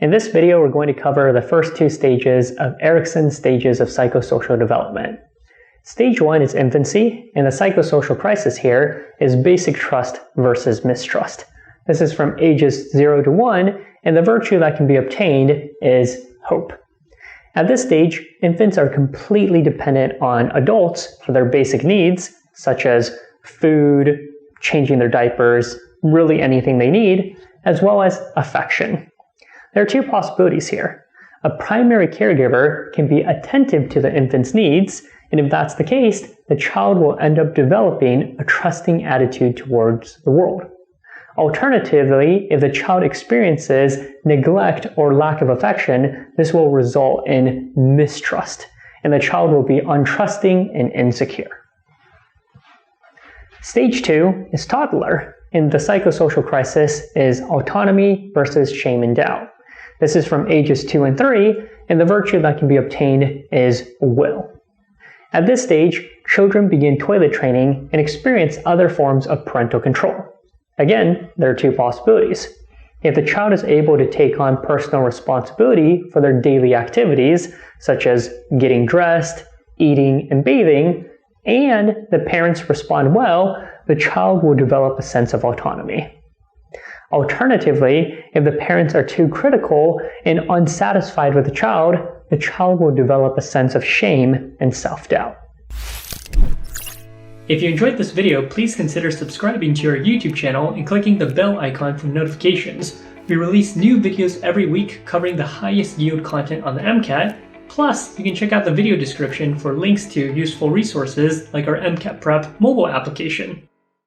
In this video, we're going to cover the first two stages of Erikson's stages of psychosocial development. Stage 1 is infancy, and the psychosocial crisis here is basic trust versus mistrust. This is from ages 0 to 1, and the virtue that can be obtained is hope. At this stage, infants are completely dependent on adults for their basic needs, such as food, changing their diapers, really anything they need, as well as affection. There are two possibilities here. A primary caregiver can be attentive to the infant's needs, and if that's the case, the child will end up developing a trusting attitude towards the world. Alternatively, if the child experiences neglect or lack of affection, this will result in mistrust, and the child will be untrusting and insecure. Stage 2 is toddler, and the psychosocial crisis is autonomy versus shame and doubt. This is from ages 2 and 3, and the virtue that can be obtained is will. At this stage, children begin toilet training and experience other forms of parental control. Again, there are two possibilities. If the child is able to take on personal responsibility for their daily activities, such as getting dressed, eating, and bathing, and the parents respond well, the child will develop a sense of autonomy. Alternatively, if the parents are too critical and unsatisfied with the child will develop a sense of shame and self-doubt. If you enjoyed this video, please consider subscribing to our YouTube channel and clicking the bell icon for notifications. We release new videos every week covering the highest yield content on the MCAT. Plus, you can check out the video description for links to useful resources like our MCAT Prep mobile application.